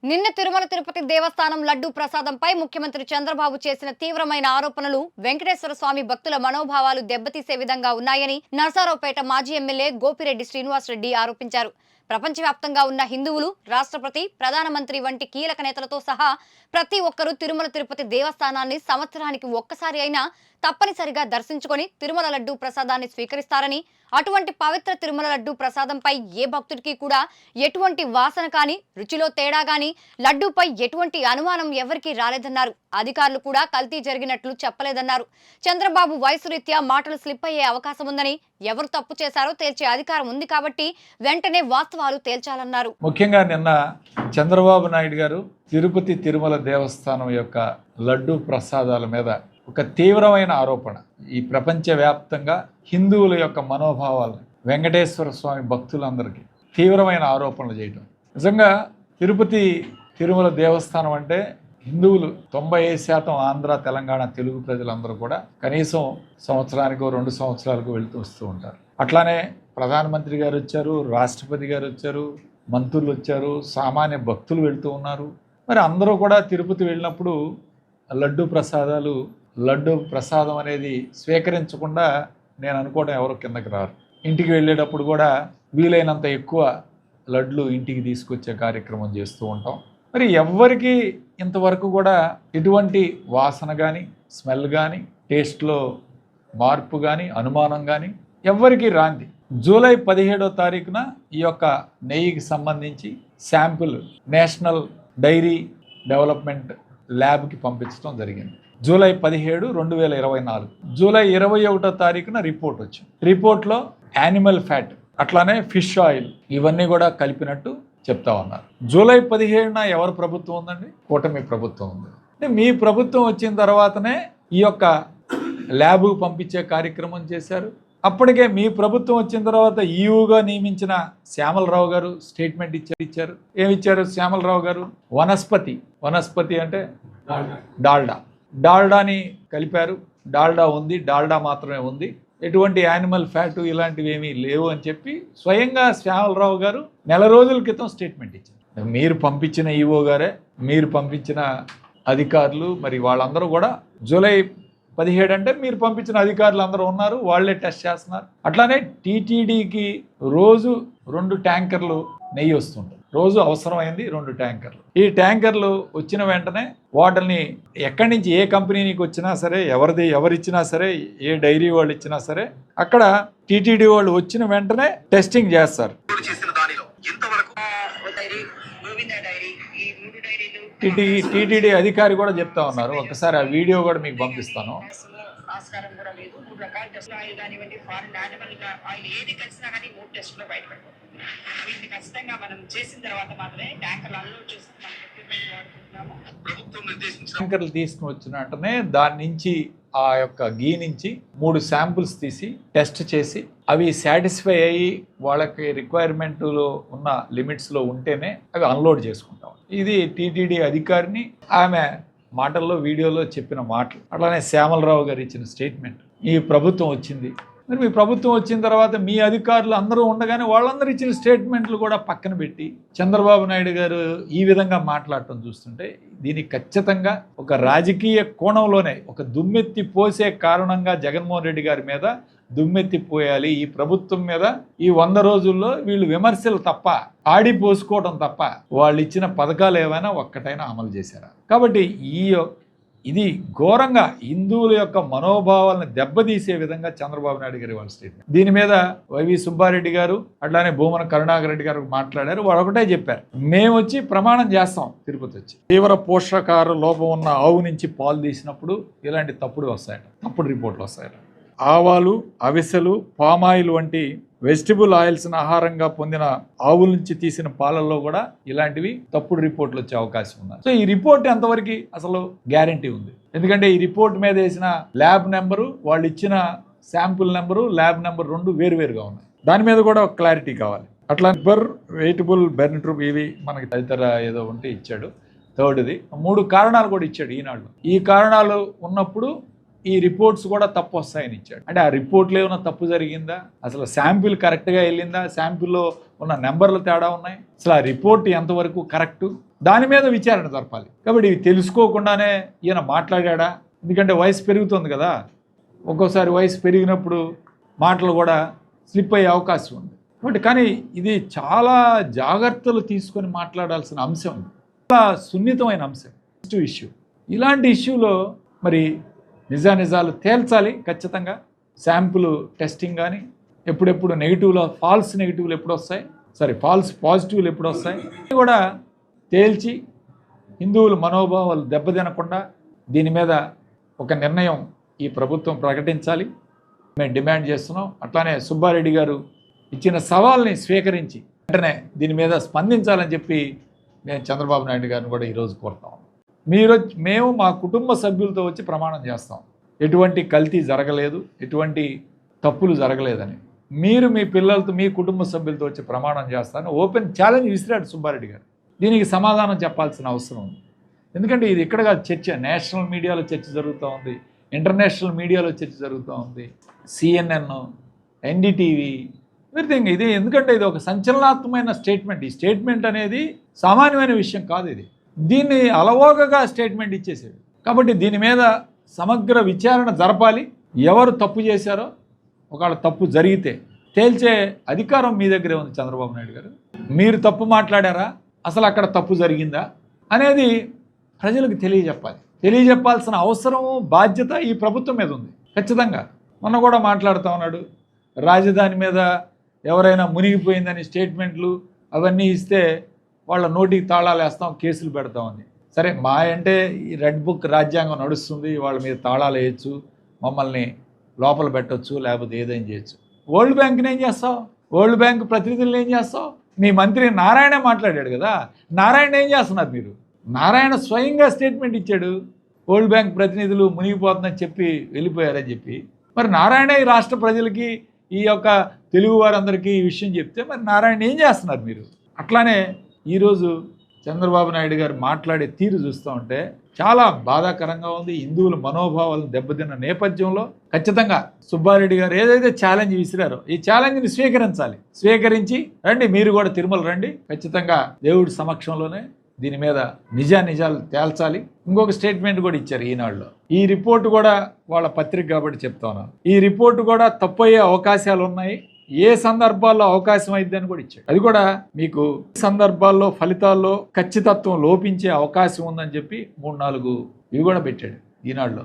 నిన్న తిరుమల తిరుపతి దేవస్థానం లడ్డూ ప్రసాదంపై ముఖ్యమంత్రి చంద్రబాబు చేసిన తీవ్రమైన ఆరోపణలు వెంకటేశ్వర స్వామి భక్తుల మనోభావాలు దెబ్బతీసే విధంగా ఉన్నాయని నరసరావుపేట మాజీ ఎమ్మెల్యే గోపిరెడ్డి శ్రీనివాసరెడ్డి ఆరోపించారు. ప్రపంచవ్యాప్తంగా ఉన్న హిందువులు, రాష్ట్రపతి, ప్రధానమంత్రి వంటి కీలక నేతలతో సహా ప్రతి ఒక్కరూ తిరుమల తిరుపతి దేవస్థానాన్ని సంవత్సరానికి ఒక్కసారి అయినా తప్పనిసరిగా దర్శించుకొని తిరుమల లడ్డూ ప్రసాదాన్ని స్వీకరిస్తారని, అటువంటి పవిత్ర తిరుమల లడ్డూ ప్రసాదంపై ఏ భక్తుడికి కూడా ఎటువంటి వాసన కానీ, రుచిలో తేడా కానీ, లడ్డూపై ఎటువంటి అనుమానం ఎవరికీ రాలేదన్నారు. అధికారులు కూడా కల్తీ జరిగినట్లు చెప్పలేదన్నారు. చంద్రబాబు వయసు రీత్యా మాటలు స్లిప్ అయ్యే అవకాశం ఉందని, ఎవరు తప్పు చేశారో తేల్చే అధికారం ఉంది కాబట్టి వెంటనే వాస్తవాలు తేల్చాలన్నారు. ముఖ్యంగా నిన్న చంద్రబాబు నాయుడు గారు తిరుపతి తిరుమల దేవస్థానం యొక్క లడ్డూ ప్రసాదాల మీద ఒక తీవ్రమైన ఆరోపణ, ఈ ప్రపంచవ్యాప్తంగా హిందువుల యొక్క మనోభావాలను, వెంకటేశ్వర స్వామి భక్తులందరికీ తీవ్రమైన ఆరోపణలు చేయడం. నిజంగా తిరుపతి తిరుమల దేవస్థానం అంటే హిందువులు 95% ఆంధ్ర, తెలంగాణ, తెలుగు ప్రజలందరూ కూడా కనీసం సంవత్సరానికో 2 సంవత్సరాలకు వెళ్తూ వస్తూ ఉంటారు. అట్లానే ప్రధానమంత్రి గారు వచ్చారు, రాష్ట్రపతి గారు వచ్చారు, మంత్రులు వచ్చారు, సామాన్య భక్తులు వెళ్తూ ఉన్నారు. మరి అందరూ కూడా తిరుపతి వెళ్ళినప్పుడు లడ్డు ప్రసాదం అనేది స్వీకరించకుండా నేను అనుకోవడం ఎవరు కిందకి రారు. ఇంటికి వెళ్ళేటప్పుడు కూడా వీలైనంత ఎక్కువ లడ్లు ఇంటికి తీసుకొచ్చే కార్యక్రమం చేస్తూ ఉంటాం. మరి ఎవ్వరికి ఇంతవరకు కూడా ఎటువంటి వాసన కానీ, స్మెల్ కానీ, టేస్ట్లో మార్పు కానీ, అనుమానం కానీ ఎవ్వరికీ రాంది. జూలై 17వ తారీఖున ఈ యొక్క నెయ్యికి సంబంధించి శాంపుల్ నేషనల్ డైరీ డెవలప్మెంట్ ల్యాబ్కి పంపించడం జరిగింది. జూలై 17, 2024. జూలై 21వ తారీఖున రిపోర్ట్ వచ్చింది. రిపోర్ట్లో యానిమల్ ఫ్యాట్, అట్లానే ఫిష్ ఆయిల్ ఇవన్నీ కూడా కలిపినట్టు చెప్తా ఉన్నారు. జూలై 17న ఎవరు ప్రభుత్వం ఉందండి? కూటమి ప్రభుత్వం ఉంది. అంటే మీ ప్రభుత్వం వచ్చిన తర్వాతనే ఈ యొక్క ల్యాబ్కు పంపించే కార్యక్రమం చేశారు. అప్పటికే మీ ప్రభుత్వం వచ్చిన తర్వాత ఈయూగా నియమించిన శ్యామలరావు గారు స్టేట్మెంట్ ఇచ్చారు. ఏమిచ్చారు శ్యామలరావు గారు? వనస్పతి అంటే డాల్డాని కలిపారు. డాల్డా ఉంది, డాల్డా మాత్రమే ఉంది, ఎటువంటి యానిమల్ ఫ్యాటు ఇలాంటివి ఏమీ లేవు అని చెప్పి స్వయంగా శ్యామలరావు గారు నెల రోజుల క్రితం స్టేట్మెంట్ ఇచ్చారు. మీరు పంపించిన ఈఓ గారే, మీరు పంపించిన అధికారులు, మరి వాళ్ళందరూ కూడా జూలై 17 అంటే మీరు పంపించిన అధికారులు అందరూ ఉన్నారు, వాళ్లే టెస్ట్ చేస్తున్నారు. అట్లానే టీటీడీకి రోజు 2 ట్యాంకర్లు నెయ్యి వస్తుంటాయి. రోజు అవసరమైంది 2 ట్యాంకర్లు. ఈ ట్యాంకర్లు వచ్చిన వెంటనే వాటిని ఎక్కడి నుంచి ఏ కంపెనీకి వచ్చినా సరే, ఎవరిచ్చినా సరే, ఏ డైరీ వాళ్ళు ఇచ్చినా సరే, అక్కడ టీటీడీ వాళ్ళు వచ్చిన వెంటనే టెస్టింగ్ చేస్తారు. టీటీడీ అధికారి కూడా చెప్తా ఉన్నారు. ఒకసారి ఆ వీడియో కూడా మీకు పంపిస్తాను. ఆస్కారం కూడా లేదు. 3 రకాల టెస్టులు ఆయిల్ కానివ్వండి, ఫారిన్ యానిమల్ ఆయిల్ ఏది కలిసినా కానీ 3 టెస్టులో బయటపడుతుంది. వీటిని ఖచ్చితంగా మనం చేసిన తర్వాత మాత్రమే ట్యాంకర్లు అన్లోడ్ చేసి ప్రభుత్వం నిర్దేశించిన ట్యాంకర్లు తీసుకుని వచ్చిన వెంటనే దాని నుంచి ఆ యొక్క గీ నుంచి 3 శాంపుల్స్ తీసి టెస్ట్ చేసి అవి సాటిస్ఫై అయ్యి వాళ్ళకి రిక్వైర్మెంట్లో ఉన్న లిమిట్స్లో ఉంటేనే అవి అన్లోడ్ చేసుకుంటాం. ఇది టీటీడీ అధికారిని ఆమె మాటల్లో, వీడియోలో చెప్పిన మాటలు. అట్లానే శ్యామలరావు గారు ఇచ్చిన స్టేట్మెంట్. ఈ ప్రభుత్వం వచ్చింది, మరి మీ ప్రభుత్వం వచ్చిన తర్వాత మీ అధికారులు అందరూ ఉండగానే వాళ్ళందరూ ఇచ్చిన స్టేట్మెంట్లు కూడా పక్కన పెట్టి చంద్రబాబు నాయుడు గారు ఈ విధంగా మాట్లాడటం చూస్తుంటే దీనికి ఖచ్చితంగా ఒక రాజకీయ కోణంలోనే ఒక దుమ్మెత్తి పోసే కారణంగా జగన్మోహన్ రెడ్డి గారి మీద దుమ్మెత్తిపోయాలి. ఈ ప్రభుత్వం మీద ఈ 100 రోజుల్లో వీళ్ళు విమర్శలు తప్ప, ఆడిపోసుకోవడం తప్ప వాళ్ళు ఇచ్చిన పథకాలు ఏమైనా ఒక్కటైనా అమలు చేశారా? కాబట్టి ఇది ఘోరంగా హిందువుల యొక్క మనోభావాలను దెబ్బతీసే విధంగా చంద్రబాబు నాయుడు గారి వాళ్ళ స్టేట్మెంట్. దీని మీద వైవి సుబ్బారెడ్డి గారు, అట్లానే భూమన కరుణాకర్ రెడ్డి గారు మాట్లాడారు. వాళ్ళు ఒకటే చెప్పారు, మేము వచ్చి ప్రమాణం చేస్తాం తిరుపతి వచ్చి, తీవ్ర పోషకాహార లోపం ఉన్న ఆవు నుంచి పాలు తీసినప్పుడు ఇలాంటి తప్పుడు రిపోర్ట్లు వస్తాయట. ఆవాలు, అవిసెలు, పామాయిల్ వంటి వెజిటబుల్ ఆయిల్స్ను ఆహారంగా పొందిన ఆవుల నుంచి తీసిన పాలల్లో కూడా ఇలాంటివి తప్పుడు రిపోర్ట్లు వచ్చే అవకాశం ఉంది. సో ఈ రిపోర్ట్ ఎంతవరకు అసలు గ్యారంటీ ఉంది? ఎందుకంటే ఈ రిపోర్ట్ మీద వేసిన ల్యాబ్ నెంబరు, వాళ్ళు ఇచ్చిన శాంపుల్ నెంబరు, ల్యాబ్ నెంబర్ 2 వేరువేరుగా ఉన్నాయి. దాని మీద కూడా ఒక క్లారిటీ కావాలి. అట్లా వెయిటబుల్ బెర్నిట్రూప్ ఇవి మనకి తదితర ఏదో ఉంటే ఇచ్చాడు. 3rd 3 కారణాలు కూడా ఇచ్చాడు ఈనాడు. ఈ కారణాలు ఉన్నప్పుడు ఈ రిపోర్ట్స్ కూడా తప్పు వస్తాయని ఇచ్చాడు. అంటే ఆ రిపోర్ట్లో ఏమైనా తప్పు జరిగిందా, అసలు శాంపిల్ కరెక్ట్గా వెళ్ళిందా, శాంపిల్లో ఉన్న నెంబర్లు తేడా ఉన్నాయి, అసలు ఆ రిపోర్ట్ ఎంతవరకు కరెక్టు, దాని మీద విచారణ జరపాలి. కాబట్టి ఇవి తెలుసుకోకుండానే ఈయన మాట్లాడా, ఎందుకంటే వయసు పెరుగుతుంది కదా, ఒక్కోసారి వయసు పెరిగినప్పుడు మాటలు కూడా స్లిప్ అయ్యే అవకాశం ఉంది. కాబట్టి కానీ ఇది చాలా జాగ్రత్తలు తీసుకొని మాట్లాడాల్సిన అంశం, చాలా సున్నితమైన అంశం, ఇష్యూ. ఇలాంటి ఇష్యూలో మరి నిజాలు తేల్చాలి ఖచ్చితంగా. శాంపుల్ టెస్టింగ్ కానీ ఎప్పుడెప్పుడు నెగిటివ్లో ఫాల్స్ నెగిటివ్లు ఎప్పుడు వస్తాయి, ఫాల్స్ పాజిటివ్లు ఎప్పుడు వస్తాయి కూడా తేల్చి హిందువుల మనోభావాలు దెబ్బతినకుండా దీని మీద ఒక నిర్ణయం ఈ ప్రభుత్వం ప్రకటించాలి మేము డిమాండ్ చేస్తున్నాం. అట్లానే సుబ్బారెడ్డి గారు ఇచ్చిన సవాల్ని స్వీకరించి వెంటనే దీని మీద స్పందించాలని చెప్పి నేను చంద్రబాబు నాయుడు గారిని కూడా ఈరోజు కోరుతాం. మేము మా కుటుంబ సభ్యులతో వచ్చి ప్రమాణం చేస్తాం, ఎటువంటి కల్తీ జరగలేదు, ఎటువంటి తప్పులు జరగలేదని. మీరు మీ పిల్లలతో మీ కుటుంబ సభ్యులతో వచ్చి ప్రమాణం చేస్తాను ఓపెన్ ఛాలెంజ్ విసిరాడు సుబ్బారెడ్డి గారు. దీనికి సమాధానం చెప్పాల్సిన అవసరం ఉంది. ఎందుకంటే ఇది ఇక్కడ కాదు చర్చ, నేషనల్ మీడియాలో చర్చ జరుగుతూ ఉంది, ఇంటర్నేషనల్ మీడియాలో చర్చ జరుగుతూ ఉంది, CNN, NDTV, ఎవ్రీథింగ్. ఇది ఎందుకంటే ఇది ఒక సంచలనాత్మకమైన స్టేట్మెంట్. ఈ స్టేట్మెంట్ అనేది సామాన్యమైన విషయం కాదు. దీన్ని అలవోకగా స్టేట్మెంట్ ఇచ్చేసాడు. కాబట్టి దీని మీద సమగ్ర విచారణ జరపాలి. ఎవరు తప్పు చేశారో, ఒకవేళ తప్పు జరిగితే తేల్చే అధికారం మీ దగ్గరే ఉంది చంద్రబాబు నాయుడు గారు. మీరు తప్పు మాట్లాడారా, అసలు అక్కడ తప్పు జరిగిందా అనేది ప్రజలకు తెలియజెప్పాల్సిన అవసరం, బాధ్యత ఈ ప్రభుత్వం మీద ఉంది ఖచ్చితంగా. మొన్న కూడా మాట్లాడుతూ ఉన్నాడు, రాజధాని మీద ఎవరైనా మునిగిపోయిందని స్టేట్మెంట్లు అవన్నీ ఇస్తే వాళ్ళ నోటికి తాళాలు వేస్తాం, కేసులు పెడతామని. సరే, మా అంటే ఈ రెడ్ బుక్ రాజ్యాంగం నడుస్తుంది, వాళ్ళ మీద తాళాలు వేయచ్చు, మమ్మల్ని లోపల పెట్టవచ్చు, లేకపోతే ఏదైనా చేయొచ్చు. వరల్డ్ బ్యాంక్ని ఏం చేస్తావు, వరల్డ్ బ్యాంక్ ప్రతినిధులను ఏం చేస్తావు? మీ మంత్రి నారాయణ మాట్లాడాడు కదా, నారాయణ ఏం చేస్తున్నారు మీరు? నారాయణ స్వయంగా స్టేట్మెంట్ ఇచ్చాడు, వరల్డ్ బ్యాంక్ ప్రతినిధులు మునిగిపోతుందని చెప్పి వెళ్ళిపోయారని చెప్పి. మరి నారాయణ ఈ రాష్ట్ర ప్రజలకి, ఈ యొక్క తెలుగు వారందరికీ ఈ విషయం చెప్తే మరి నారాయణ ఏం చేస్తున్నారు మీరు? అట్లానే ఈరోజు చంద్రబాబు నాయుడు గారు మాట్లాడే తీరు చూస్తూ ఉంటే చాలా బాధాకరంగా ఉంది. హిందువుల మనోభావాలను దెబ్బతిన్న నేపథ్యంలో ఖచ్చితంగా సుబ్బారెడ్డి గారు ఏదైతే ఛాలెంజ్ విసిరారో ఈ ఛాలెంజ్ని స్వీకరించి రండి, మీరు కూడా తిరుమల రండి, ఖచ్చితంగా దేవుడి సమక్షంలోనే దీని మీద నిజాలు తేల్చాలి. ఇంకొక స్టేట్మెంట్ కూడా ఇచ్చారు ఈనాడులో. ఈ రిపోర్టు కూడా వాళ్ళ పత్రిక కాబట్టి చెప్తా ఉన్నాను, ఈ రిపోర్టు కూడా తప్పయ్యే అవకాశాలు ఉన్నాయి, ఏ సందర్భాల్లో అవకాశం అయిద్దని కూడా ఇచ్చాడు. అది కూడా మీకు సందర్భాల్లో ఫలితాల్లో ఖచ్చితత్వం లోపించే అవకాశం ఉందని చెప్పి 3-4 ఇవి కూడా పెట్టాడు ఈనాడులో.